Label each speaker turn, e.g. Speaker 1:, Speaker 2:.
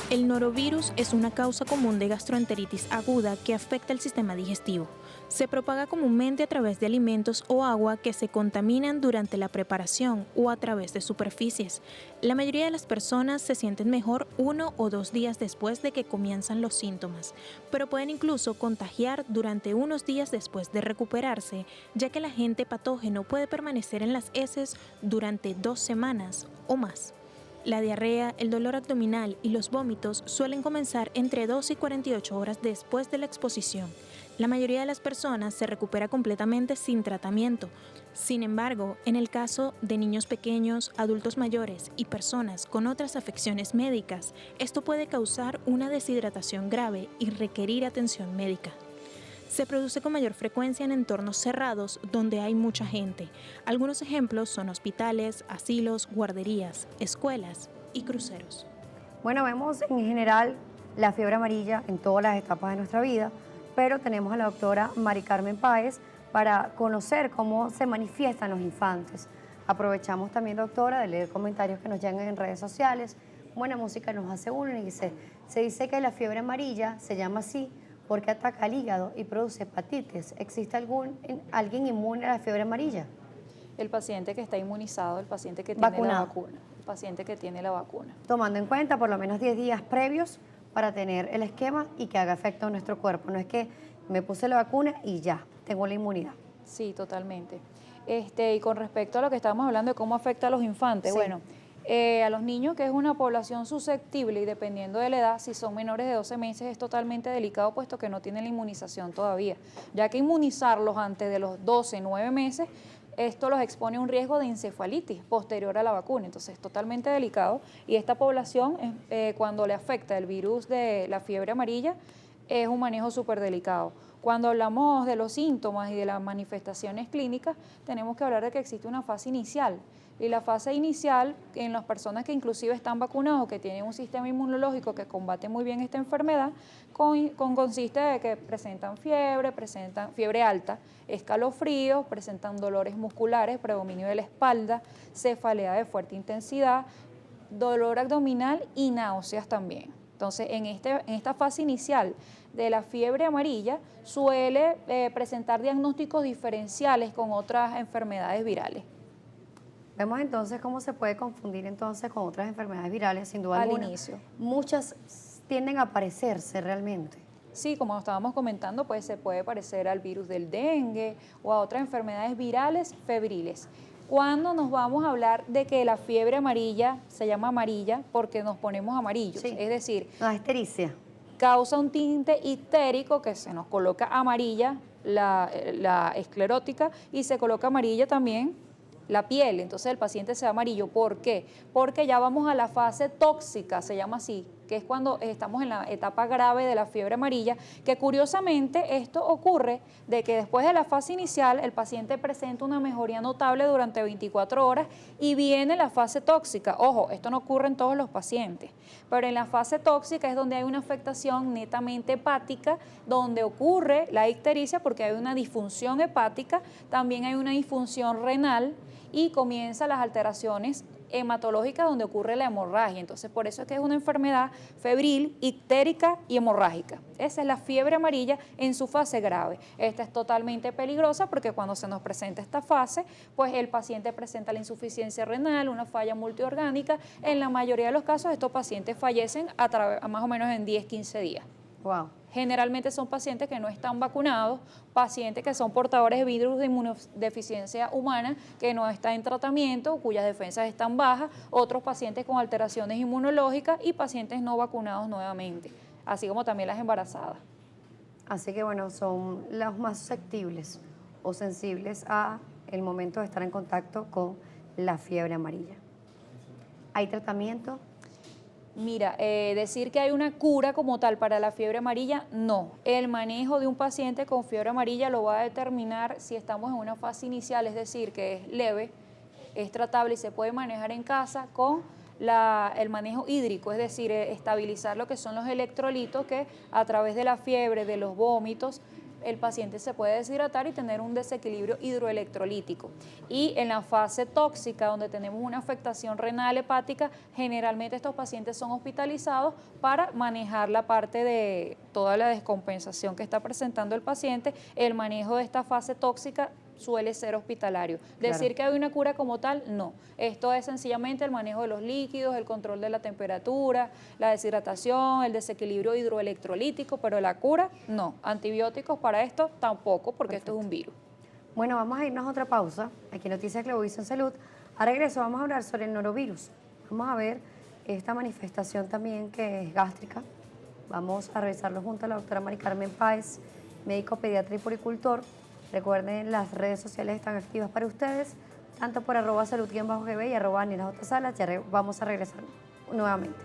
Speaker 1: El norovirus es una causa común de gastroenteritis aguda que afecta el sistema digestivo. Se propaga comúnmente a través de alimentos o agua que se contaminan durante la preparación o a través de superficies. La mayoría de las personas se sienten mejor 1 o 2 días después de que comienzan los síntomas, pero pueden incluso contagiar durante unos días después de recuperarse, ya que el agente patógeno puede permanecer en las heces durante 2 semanas o más. La diarrea, el dolor abdominal y los vómitos suelen comenzar entre 2 y 48 horas después de la exposición. La mayoría de las personas se recupera completamente sin tratamiento. Sin embargo, en el caso de niños pequeños, adultos mayores y personas con otras afecciones médicas, esto puede causar una deshidratación grave y requerir atención médica. Se produce con mayor frecuencia en entornos cerrados donde hay mucha gente. Algunos ejemplos son hospitales, asilos, guarderías, escuelas y cruceros.
Speaker 2: Bueno, vemos en general la fiebre amarilla en todas las etapas de nuestra vida, pero tenemos a la doctora Mari Carmen Páez para conocer cómo se manifiestan los infantes. Aprovechamos también, doctora, de leer comentarios que nos llegan en redes sociales. Buena música nos hace uno y dice, se dice que la fiebre amarilla se llama así porque ataca al hígado y produce hepatitis. ¿Existe alguien inmune a la fiebre amarilla?
Speaker 3: El paciente que está inmunizado, el paciente que tiene la vacuna, el paciente que tiene la vacuna.
Speaker 2: Tomando en cuenta por lo menos 10 días previos para tener el esquema y que haga efecto en nuestro cuerpo. No es que me puse la vacuna y ya, tengo la inmunidad.
Speaker 3: Sí, totalmente. Y con respecto a lo que estábamos hablando de cómo afecta a los infantes,
Speaker 2: Sí.
Speaker 3: bueno, a los niños, que es una población susceptible y dependiendo de la edad, si son menores de 12 meses es totalmente delicado puesto que no tienen la inmunización todavía, ya que inmunizarlos antes de los 12, 9 meses, esto los expone a un riesgo de encefalitis posterior a la vacuna, entonces es totalmente delicado y esta población, cuando le afecta el virus de la fiebre amarilla, es un manejo súper delicado. Cuando hablamos de los síntomas y de las manifestaciones clínicas, tenemos que hablar de que existe una fase inicial. Y la fase inicial, en las personas que inclusive están vacunados o que tienen un sistema inmunológico que combate muy bien esta enfermedad, consiste de que presentan fiebre alta, escalofríos, presentan dolores musculares, predominio de la espalda, cefalea de fuerte intensidad, dolor abdominal y náuseas también. Entonces, en esta fase inicial de la fiebre amarilla suele presentar diagnósticos diferenciales con otras enfermedades virales.
Speaker 2: Vemos entonces cómo se puede confundir entonces con otras enfermedades virales, sin duda alguna.
Speaker 3: Al inicio.
Speaker 2: Muchas tienden a parecerse realmente.
Speaker 3: Sí, como estábamos comentando, pues se puede parecer al virus del dengue o a otras enfermedades virales febriles. ¿Cuándo nos vamos a hablar de que la fiebre amarilla se llama amarilla? Porque nos ponemos amarillos,
Speaker 2: Sí.
Speaker 3: es decir,
Speaker 2: La histericia.
Speaker 3: causa un tinte ictérico que se nos coloca amarilla, la esclerótica, y se coloca amarilla también la piel, entonces el paciente se da amarillo. ¿Por qué? Porque ya vamos a la fase tóxica, se llama así, que es cuando estamos en la etapa grave de la fiebre amarilla, que curiosamente esto ocurre de que después de la fase inicial el paciente presenta una mejoría notable durante 24 horas y viene la fase tóxica. Ojo, esto no ocurre en todos los pacientes, pero en la fase tóxica es donde hay una afectación netamente hepática, donde ocurre la ictericia porque hay una disfunción hepática, también hay una disfunción renal y comienzan las alteraciones hematológicas donde ocurre la hemorragia. Entonces, por eso es que es una enfermedad febril, ictérica y hemorrágica. Esa es la fiebre amarilla en su fase grave. Esta es totalmente peligrosa porque cuando se nos presenta esta fase, pues el paciente presenta la insuficiencia renal, una falla multiorgánica. En la mayoría de los casos, estos pacientes fallecen a más o menos en 10, 15 días.
Speaker 2: Wow.
Speaker 3: Generalmente son pacientes que no están vacunados, pacientes que son portadores de virus de inmunodeficiencia humana que no están en tratamiento, cuyas defensas están bajas, otros pacientes con alteraciones inmunológicas y pacientes no vacunados nuevamente, así como también las embarazadas.
Speaker 2: Así que bueno, son los más susceptibles o sensibles a el momento de estar en contacto con la fiebre amarilla. ¿Hay tratamiento?
Speaker 3: Mira, decir que hay una cura como tal para la fiebre amarilla, no. El manejo de un paciente con fiebre amarilla lo va a determinar si estamos en una fase inicial, es decir, que es leve, es tratable y se puede manejar en casa con el manejo hídrico, es decir, estabilizar lo que son los electrolitos que a través de la fiebre, de los vómitos, el paciente se puede deshidratar y tener un desequilibrio hidroelectrolítico. Y en la fase tóxica, donde tenemos una afectación renal hepática, generalmente estos pacientes son hospitalizados para manejar la parte de toda la descompensación que está presentando el paciente. El manejo de esta fase tóxica suele ser hospitalario. Decir que hay una cura como tal, no. Esto es sencillamente el manejo de los líquidos, el control de la temperatura, la deshidratación, el desequilibrio hidroelectrolítico, pero la cura, no. Antibióticos para esto tampoco, porque esto es un virus.
Speaker 2: Bueno, vamos a irnos a otra pausa. Aquí en Noticias Globovisión Salud. A regreso vamos a hablar sobre el norovirus. Vamos a ver esta manifestación también que es gástrica. Vamos a revisarlo junto a la doctora Mari Carmen Páez, médico pediatra y puricultor. Recuerden, las redes sociales están activas para ustedes, tanto por @salud_gb y @NinaJSalas. Ya vamos a regresar nuevamente.